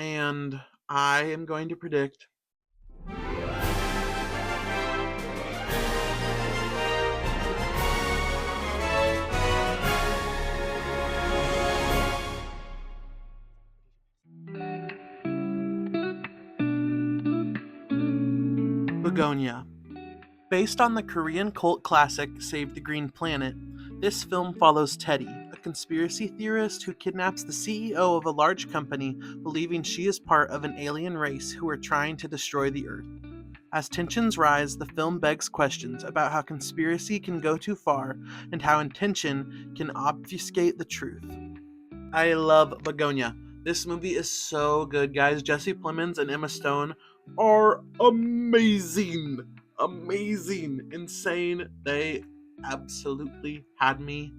and I am going to predict Begonia. Based on the Korean cult classic Save the Green Planet, this film follows Teddy, a conspiracy theorist who kidnaps the CEO of a large company, believing she is part of an alien race who are trying to destroy the Earth. As tensions rise, the film begs questions about how conspiracy can go too far and how intention can obfuscate the truth. I love Begonia. This movie is so good, guys. Jesse Plemons and Emma Stone are amazing. Amazing. Insane. They absolutely had me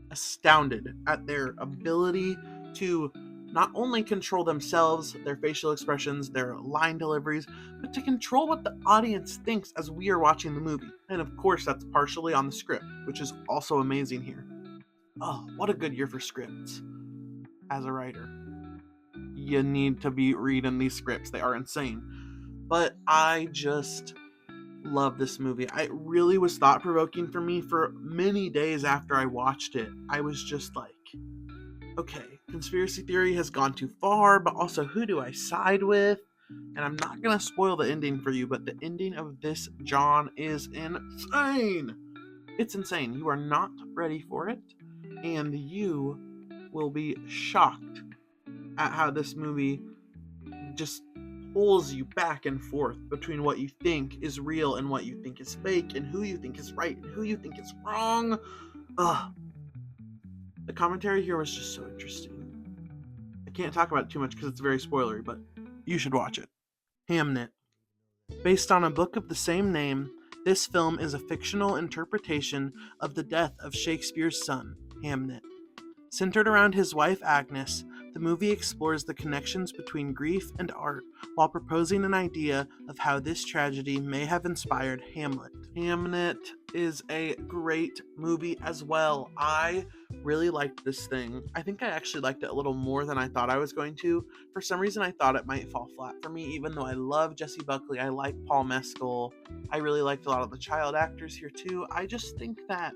astounded at their ability to not only control themselves, their facial expressions, their line deliveries, but to control what the audience thinks as we are watching the movie. And of course, that's partially on the script, which is also amazing here. Oh, what a good year for scripts as a writer. You need to be reading these scripts. They are insane. But I just love this movie. It really was thought provoking for me for many days after I watched it. I was just like, okay, conspiracy theory has gone too far, but also who do I side with? And I'm not going to spoil the ending for you, but the ending of this John is insane. It's insane. You are not ready for it, and you will be shocked at how this movie just pulls you back and forth between what you think is real and what you think is fake, and who you think is right and who you think is wrong. Ugh. The commentary here was just so interesting. I can't talk about it too much because it's very spoilery, but you should watch it. Hamnet. Based on a book of the same name, this film is a fictional interpretation of the death of Shakespeare's son, Hamnet. Centered around his wife Agnes, the movie explores the connections between grief and art while proposing an idea of how this tragedy may have inspired Hamlet. Hamnet is a great movie as well. I really liked this thing. I think I actually liked it a little more than I thought I was going to. For some reason, I thought it might fall flat for me, even though I love Jesse Buckley. I like Paul Mescal. I really liked a lot of the child actors here too. I just think that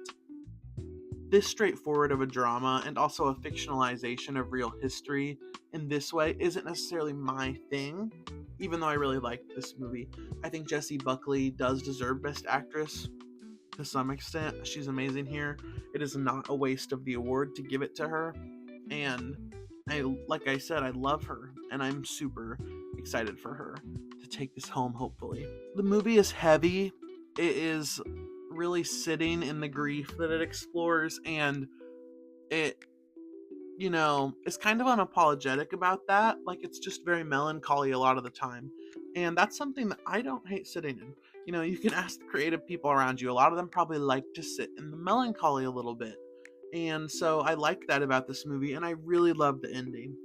this straightforward of a drama and also a fictionalization of real history in this way isn't necessarily my thing, even though I really liked this movie. I think Jessie Buckley does deserve Best Actress to some extent. She's amazing here. It is not a waste of the award to give it to her. And like I said, I love her, and I'm super excited for her to take this home, hopefully. The movie is heavy. It is really sitting in the grief that it explores, and it, is kind of unapologetic about that. Like, it's just very melancholy a lot of the time. And that's something that I don't hate sitting in. You can ask the creative people around you. A lot of them probably like to sit in the melancholy a little bit. And so I like that about this movie, and I really love the ending.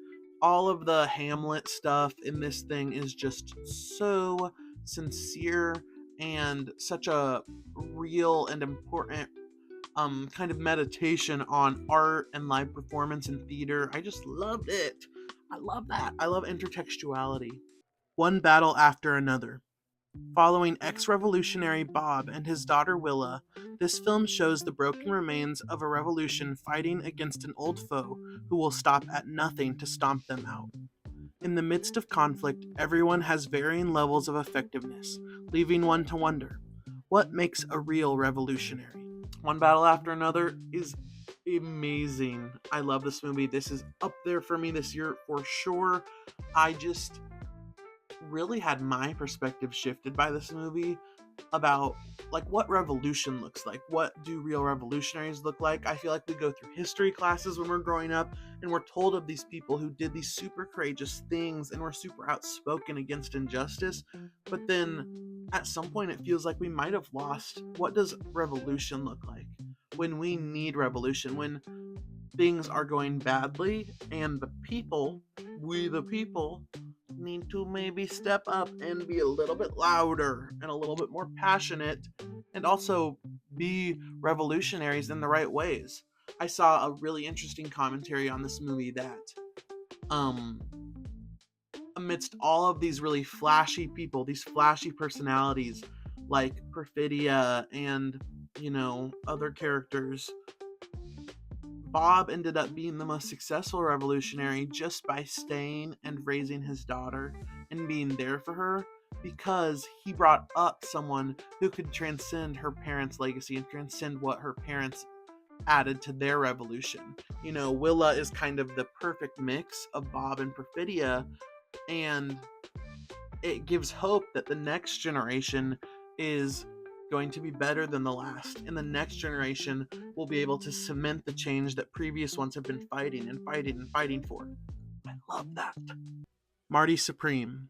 All of the Hamlet stuff in this thing is just so sincere and such a real and important kind of meditation on art and live performance and theater. I just loved it. I love that. I love intertextuality. One battle after another. Following ex revolutionary Bob and his daughter Willa, this film shows the broken remains of a revolution fighting against an old foe who will stop at nothing to stomp them out. In the midst of conflict, everyone has varying levels of effectiveness, leaving one to wonder, what makes a real revolutionary? One battle after another is amazing. I love this movie. This is up there for me this year for sure. I just really had my perspective shifted by this movie about like what revolution looks like. What do real revolutionaries look like? I feel like we go through history classes when we're growing up, and we're told of these people who did these super courageous things and were super outspoken against injustice, but then at some point it feels like we might have lost what does revolution look like when we need revolution, when things are going badly and we the people need to maybe step up and be a little bit louder and a little bit more passionate, and also be revolutionaries in the right ways. I saw a really interesting commentary on this movie that um amidst all of these really flashy people, these flashy personalities like Perfidia and, other characters, Bob ended up being the most successful revolutionary just by staying and raising his daughter and being there for her because he brought up someone who could transcend her parents' legacy and transcend what her parents added to their revolution. Willa is kind of the perfect mix of Bob and Perfidia, and it gives hope that the next generation is going to be better than the last, and the next generation will be able to cement the change that previous ones have been fighting and fighting and fighting for. I love that. Marty Supreme.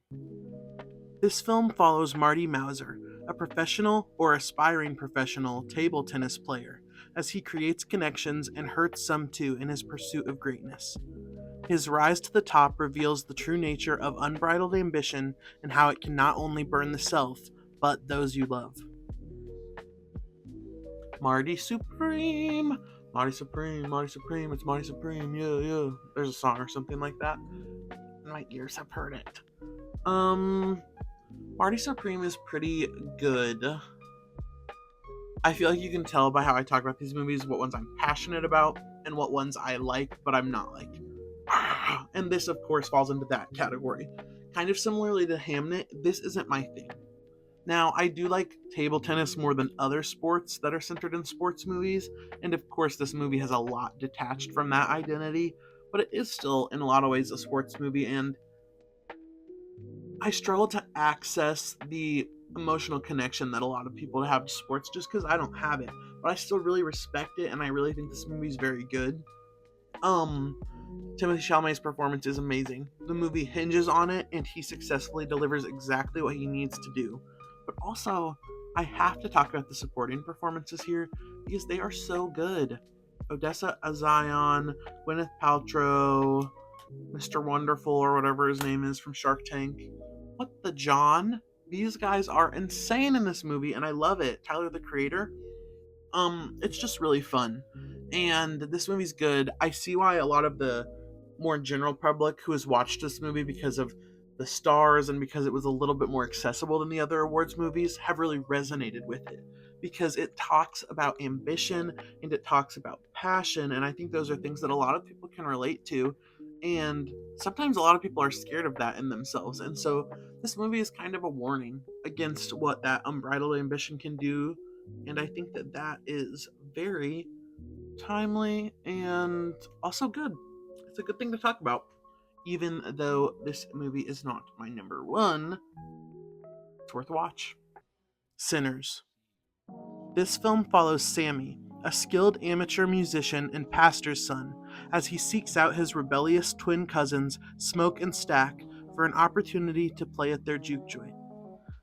This film follows Marty Mauser, a professional or aspiring professional table tennis player, as he creates connections and hurts some too in his pursuit of greatness. His rise to the top reveals the true nature of unbridled ambition and how it can not only burn the self, but those you love. Marty Supreme, Marty Supreme, Marty Supreme, it's Marty Supreme, yeah, yeah. There's a song or something like that. My ears have heard it. Marty Supreme is pretty good. I feel like you can tell by how I talk about these movies what ones I'm passionate about and what ones I like, but I'm not like. And this, of course, falls into that category. Kind of similarly to Hamnet, this isn't my thing. Now, I do like table tennis more than other sports that are centered in sports movies, and of course, this movie has a lot detached from that identity, but it is still, in a lot of ways, a sports movie, and I struggle to access the emotional connection that a lot of people have to sports just because I don't have it, but I still really respect it, and I really think this movie is very good. Timothée Chalamet's performance is amazing. The movie hinges on it, and he successfully delivers exactly what he needs to do. But also, I have to talk about the supporting performances here because they are so good. Odessa Azion, Gwyneth Paltrow, Mr. Wonderful, or whatever his name is from Shark Tank. What the John? These guys are insane in this movie, and I love it. Tyler, the creator. It's just really fun. And this movie's good. I see why a lot of the more general public who has watched this movie because of the stars and because it was a little bit more accessible than the other awards movies have really resonated with it because it talks about ambition and it talks about passion, and I think those are things that a lot of people can relate to, and sometimes a lot of people are scared of that in themselves, and so this movie is kind of a warning against what that unbridled ambition can do, and I think that that is very timely and also good. It's a good thing to talk about. Even though this movie is not my number one, it's worth a watch. Sinners. This film follows Sammy, a skilled amateur musician and pastor's son, as he seeks out his rebellious twin cousins, Smoke and Stack, for an opportunity to play at their juke joint.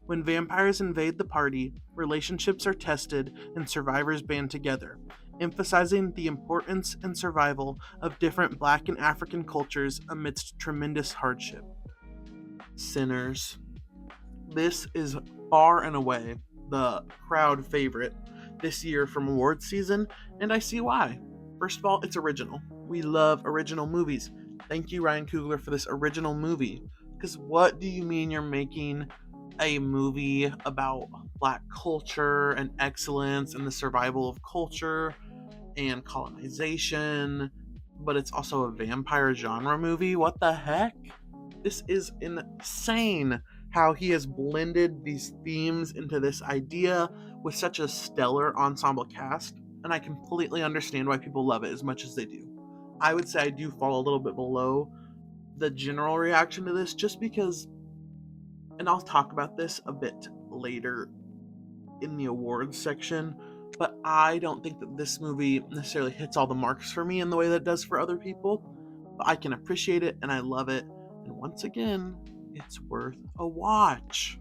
When vampires invade the party, relationships are tested and survivors band together, emphasizing the importance and survival of different Black and African cultures amidst tremendous hardship. Sinners. This is far and away the crowd favorite this year from awards season, and I see why. First of all, it's original. We love original movies. Thank you, Ryan Coogler, for this original movie. Because what do you mean you're making a movie about Black culture and excellence and the survival of culture and colonization, but it's also a vampire genre movie? What the heck? This is insane how he has blended these themes into this idea with such a stellar ensemble cast, and I completely understand why people love it as much as they do. I would say I do fall a little bit below the general reaction to this just because, and I'll talk about this a bit later in the awards section, but I don't think that this movie necessarily hits all the marks for me in the way that it does for other people, but I can appreciate it and I love it, and once again, it's worth a watch.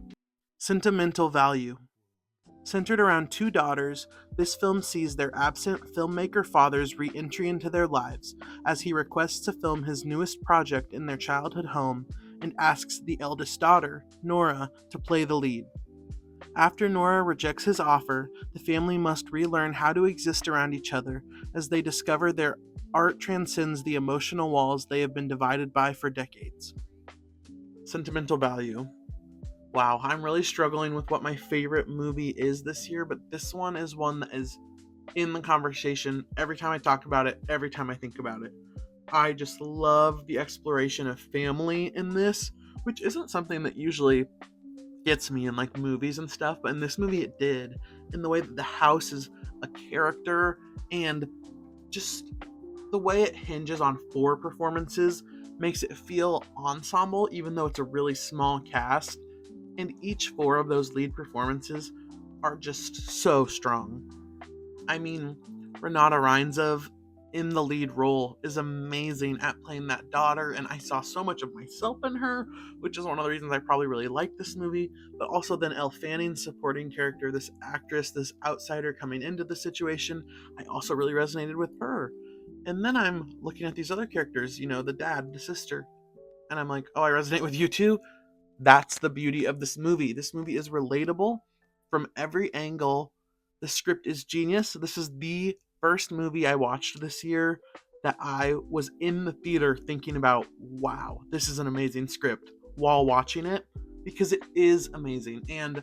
Sentimental value. Centered around two daughters, this film sees their absent filmmaker father's re-entry into their lives as he requests to film his newest project in their childhood home and asks the eldest daughter, Nora, to play the lead. After Nora rejects his offer, the family must relearn how to exist around each other as they discover their art transcends the emotional walls they have been divided by for decades. Sentimental value. Wow, I'm really struggling with what my favorite movie is this year, but this one is one that is in the conversation every time I talk about it, every time I think about it. I just love the exploration of family in this, which isn't something that usually gets me in like movies and stuff, but in this movie it did. In the way that the house is a character, and just the way it hinges on 4 performances makes it feel ensemble even though it's a really small cast, and each 4 of those lead performances are just so strong. I mean, Renata Reinzov in the lead role is amazing at playing that daughter, and I saw so much of myself in her, which is one of the reasons I probably really like this movie. But also then Elle Fanning's supporting character, this actress, this outsider coming into the situation, I also really resonated with her. And then I'm looking at these other characters, the dad, the sister, and I'm like, oh, I resonate with you too. That's the beauty of this movie. This movie is relatable from every angle. The script is genius. This is the first movie I watched this year that I was in the theater thinking about, wow, this is an amazing script while watching it, because it is amazing. And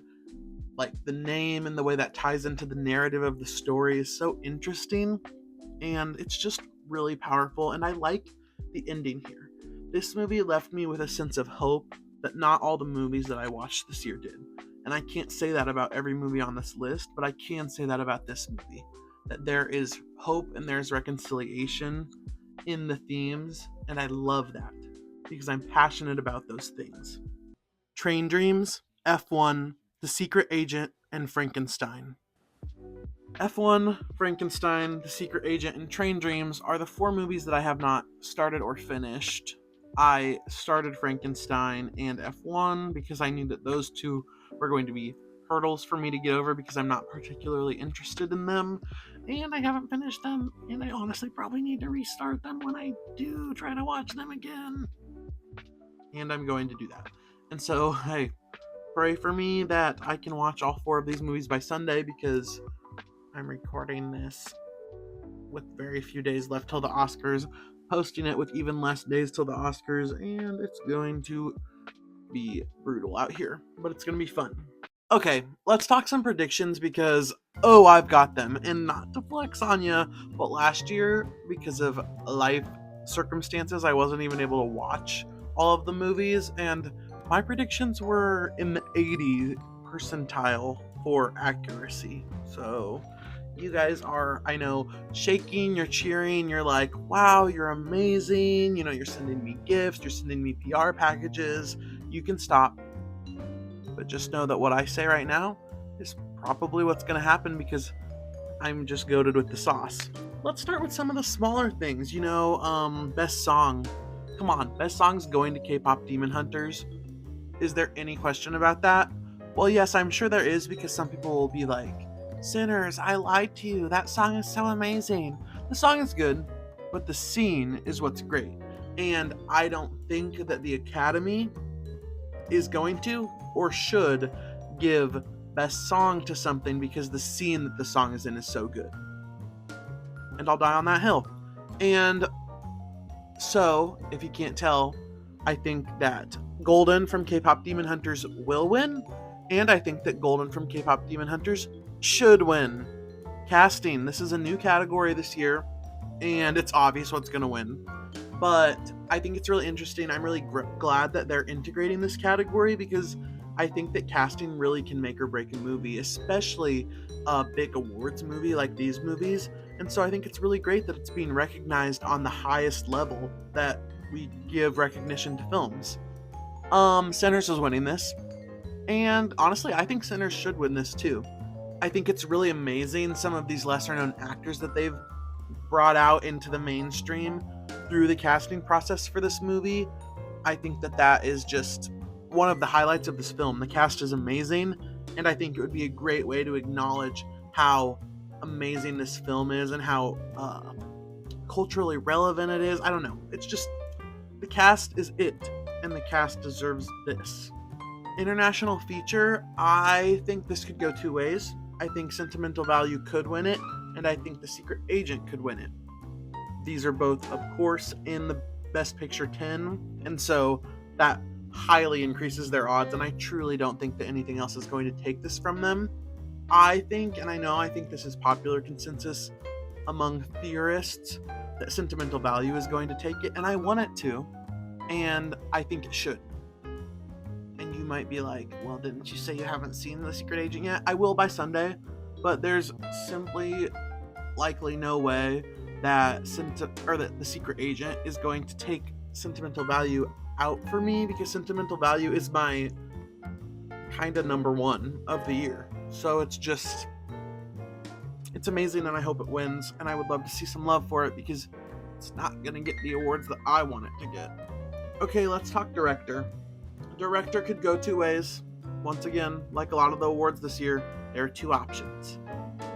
like the name and the way that ties into the narrative of the story is so interesting, and it's just really powerful. And I like the ending here. This movie left me with a sense of hope that not all the movies that I watched this year did. And I can't say that about every movie on this list, but I can say that about this movie. That there is hope and there's reconciliation in the themes, and I love that because I'm passionate about those things. Train Dreams, F1, The Secret Agent, and Frankenstein. F1, Frankenstein, The Secret Agent, and Train Dreams are the 4 movies that I have not started or finished. I started Frankenstein and F1 because I knew that those 2 were going to be hurdles for me to get over because I'm not particularly interested in them, and I haven't finished them, and I honestly probably need to restart them when I do try to watch them again. And I'm going to do that. And so, hey, pray for me that I can watch all 4 of these movies by Sunday, because I'm recording this with very few days left till the Oscars, posting it with even less days till the Oscars, and it's going to be brutal out here, but it's going to be fun. Okay, let's talk some predictions because, oh, I've got them. And not to flex on you, but last year, because of life circumstances, I wasn't even able to watch all of the movies, and my predictions were in the 80 percentile for accuracy. So you guys are, I know, shaking, you're cheering, you're like, wow, you're amazing, you're sending me gifts, you're sending me PR packages. You can stop. But just know that what I say right now is probably what's going to happen because I'm just goated with the sauce. Let's start with some of the smaller things. Best song. Come on, best song's going to K-pop Demon Hunters. Is there any question about that? Well, yes, I'm sure there is, because some people will be like, Sinners, I lied to you. That song is so amazing. The song is good, but the scene is what's great. And I don't think that the Academy is going to or should give best song to something because the scene that the song is in is so good. And I'll die on that hill. And so, if you can't tell, I think that Golden from K-pop Demon Hunters will win, and I think that Golden from K-pop Demon Hunters should win. Casting. This is a new category this year, and it's obvious what's going to win. But I think it's really interesting. I'm really glad that they're integrating this category, because I think that casting really can make or break a movie, especially a big awards movie like these movies. And so I think it's really great that it's being recognized on the highest level that we give recognition to films. Sinners is winning this. And honestly, I think Sinners should win this too. I think it's really amazing some of these lesser known actors that they've brought out into the mainstream through the casting process for this movie. I think that is just one of the highlights of this film. The cast is amazing, and I think it would be a great way to acknowledge how amazing this film is and how culturally relevant it is. I don't know. It's just, the cast is it, and the cast deserves this. International feature, I think this could go 2 ways. I think Sentimental Value could win it, and I think The Secret Agent could win it. These are both, of course, in the Best Picture 10, and so that highly increases their odds, and I truly don't think that anything else is going to take this from them. I think, and I think this is popular consensus among theorists, that Sentimental Value is going to take it, and I want it to, and I think it should. And you might be like, well, didn't you say you haven't seen The Secret Agent yet? I will by Sunday, but there's simply likely no way that The Secret Agent is going to take Sentimental Value out for me, because Sentimental Value is my kind of number one of the year. So it's amazing, and I hope it wins, and I would love to see some love for it, because it's not going to get the awards that I want it to get. Okay, let's talk director. Director could go two ways. Once again, like a lot of the awards this year, there are two options.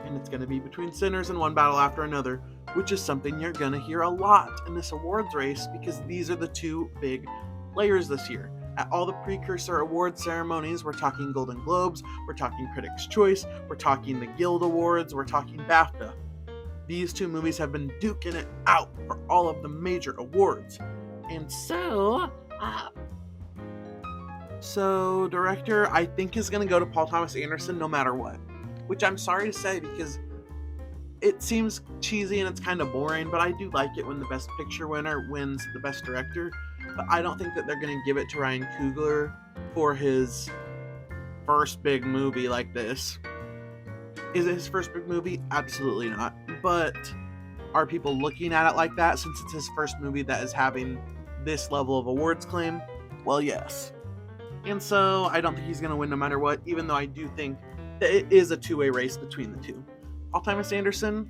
And it's going to be between Sinners and One Battle After Another, which is something you're going to hear a lot in this awards race, because these are the two big players this year. At all the precursor award ceremonies, we're talking Golden Globes, we're talking Critics' Choice, we're talking the Guild Awards, we're talking BAFTA. These two movies have been duking it out for all of the major awards. And so director, I think, is going to go to Paul Thomas Anderson no matter what. Which I'm sorry to say, because it seems cheesy and it's kind of boring, but I do like it when the Best Picture winner wins the Best Director. But I don't think that they're going to give it to Ryan Coogler for his first big movie like this. Is it his first big movie? Absolutely not. But are people looking at it like that since it's his first movie that is having this level of awards claim? Well, yes. And so I don't think he's going to win no matter what, even though I do think that it is a two-way race between the two. Paul Thomas Anderson,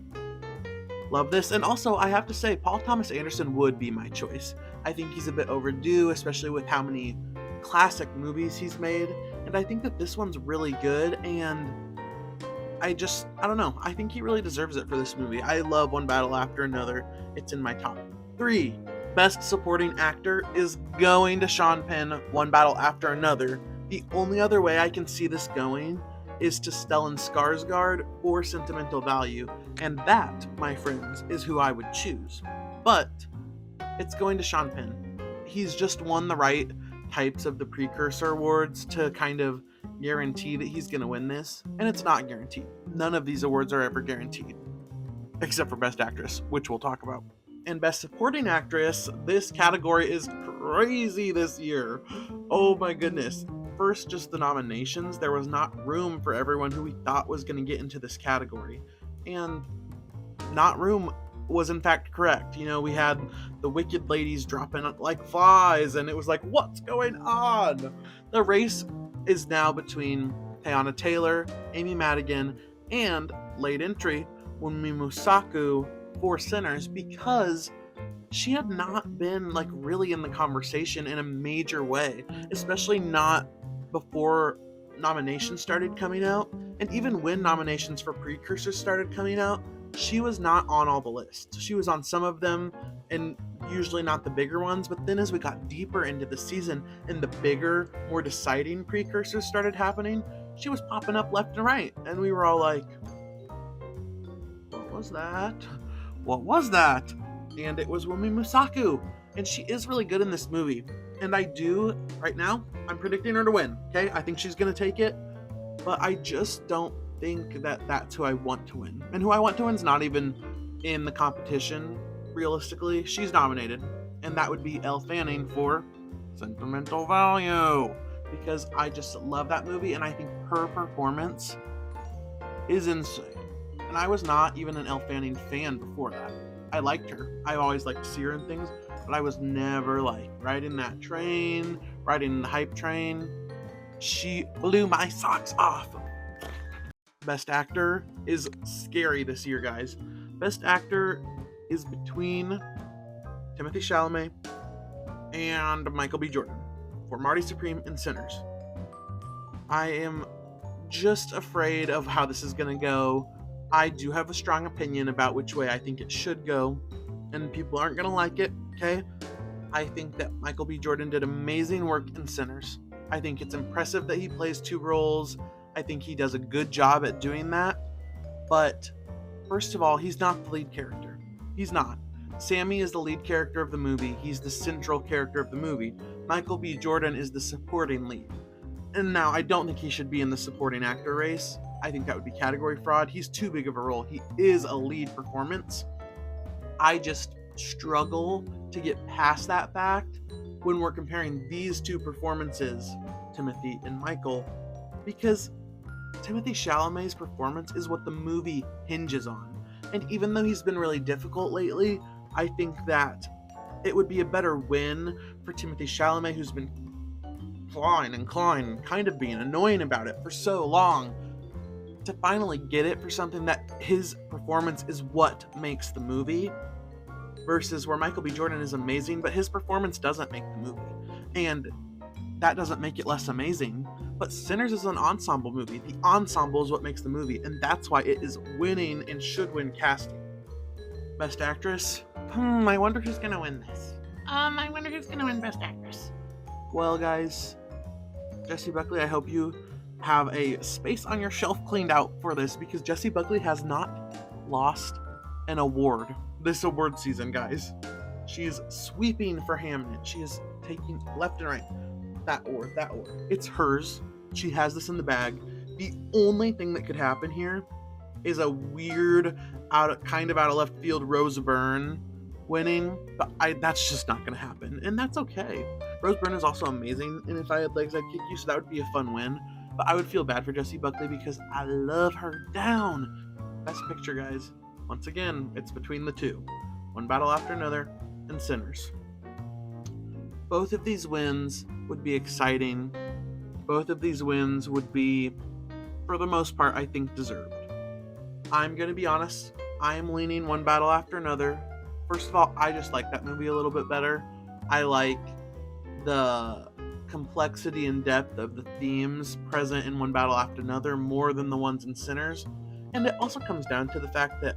love this. And also, I have to say, Paul Thomas Anderson would be my choice. I think he's a bit overdue, especially with how many classic movies he's made. And I think that this one's really good, and I don't know. I think he really deserves it for this movie. I love One Battle After Another. It's in my top 3. Best Supporting Actor is going to Sean Penn, One Battle After Another. The only other way I can see this going is to Stellan Skarsgård or Sentimental Value, and that, my friends, is who I would choose. But it's going to Sean Penn. He's just won the right types of the precursor awards to kind of guarantee that he's going to win this, and it's not guaranteed. None of these awards are ever guaranteed, except for Best Actress, which we'll talk about. And Best Supporting Actress, this category is crazy this year. Oh my goodness. First, just the nominations. There was not room for everyone who we thought was going to get into this category. And not room was in fact correct. We had the Wicked ladies dropping like flies, and it was like, what's going on? The race is now between Teyana Taylor, Amy Madigan, and late entry Wunmi Mosaku for Sinners, because she had not been really in the conversation in a major way, especially not before nominations started coming out. And even when nominations for precursors started coming out, she was not on all the lists. She was on some of them, and usually not the bigger ones. But then as we got deeper into the season and the bigger, more deciding precursors started happening, she was popping up left and right. And we were all like, what was that? What was that? And it was Wunmi Mosaku. And she is really good in this movie. And right now, I'm predicting her to win, okay? I think she's going to take it. But I just don't think that that's who I want to win. And who I want to win is not even in the competition, realistically. She's nominated. And that would be Elle Fanning for Sentimental Value. Because I just love that movie, and I think her performance is insane. And I was not even an Elle Fanning fan before that. I liked her. I always liked to see her in things, but I was never riding that train, riding the hype train. She blew my socks off. Best Actor is scary this year, guys. Best Actor is between Timothée Chalamet and Michael B. Jordan for Marty Supreme and Sinners. I am just afraid of how this is going to go. I do have a strong opinion about which way I think it should go, and people aren't going to like it, okay? I think that Michael B. Jordan did amazing work in Sinners. I think it's impressive that he plays 2 roles. I think he does a good job at doing that. But, first of all, he's not the lead character. He's not. Sammy is the lead character of the movie. He's the central character of the movie. Michael B. Jordan is the supporting lead. And now, I don't think he should be in the supporting actor race. I think that would be category fraud. He's too big of a role. He is a lead performance. I just struggle to get past that fact when we're comparing these two performances, Timothy and Michael, because Timothy Chalamet's performance is what the movie hinges on. And even though he's been really difficult lately, I think that it would be a better win for Timothy Chalamet, who's been clawing and clawing, kind of being annoying about it for so long, to finally get it for something that his performance is what makes the movie, versus where Michael B. Jordan is amazing, but his performance doesn't make the movie. And that doesn't make it less amazing. But Sinners is an ensemble movie. The ensemble is what makes the movie, and that's why it is winning and should win casting. Best Actress? I wonder who's gonna win this. I wonder who's gonna win Best Actress. Well, guys, Jessie Buckley, I hope you have a space on your shelf cleaned out for this, because Jessie Buckley has not lost an award this award season, guys. She is sweeping for Hamnet. She is taking left and right. That award. It's hers. She has this in the bag. The only thing that could happen here is a weird, kind of out of left field Rose Byrne winning, but that's just not going to happen, and that's okay. Rose Byrne is also amazing, and if I had legs, I'd kick you, so that would be a fun win. But I would feel bad for Jessie Buckley because I love her down. Best Picture, guys. Once again, it's between the two: One Battle After Another and Sinners. Both of these wins would be exciting. Both of these wins would be, for the most part, I think, deserved. I'm going to be honest. I am leaning One Battle After Another. First of all, I just like that movie a little bit better. I like the complexity and depth of the themes present in One Battle After Another more than the ones in Sinners. And it also comes down to the fact that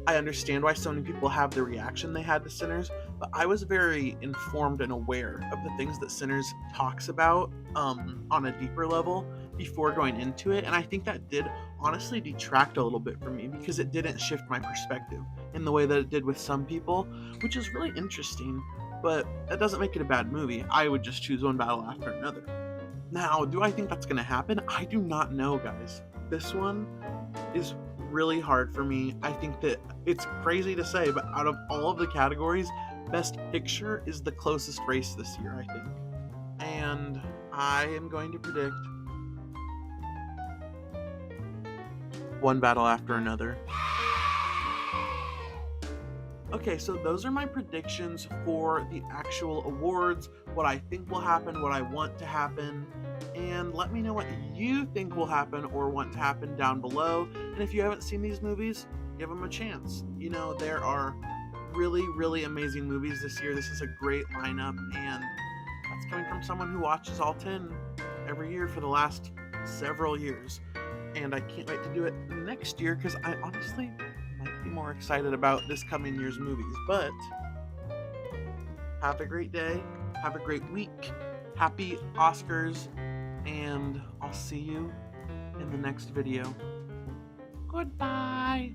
I understand why so many people have the reaction they had to Sinners, but I was very informed and aware of the things that Sinners talks about on a deeper level before going into it, and I think that did honestly detract a little bit from me, because it didn't shift my perspective in the way that it did with some people, which is really interesting, but that doesn't make it a bad movie. I would just choose One Battle After Another. Now, do I think that's going to happen? I do not know, guys. This one is really hard for me. I think that it's crazy to say, but out of all of the categories, Best Picture is the closest race this year, I think. And I am going to predict One Battle After Another. Okay, so those are my predictions for the actual awards, what I think will happen, what I want to happen, and let me know what you think will happen or want to happen down below. And if you haven't seen these movies, give them a chance. You know, there are really, really amazing movies this year. This is a great lineup, and that's coming from someone who watches all 10 every year for the last several years. And I can't wait to do it next year, because I honestly might be more excited about this coming year's movies. But have a great day, have a great week, happy Oscars, and I'll see you in the next video. Goodbye.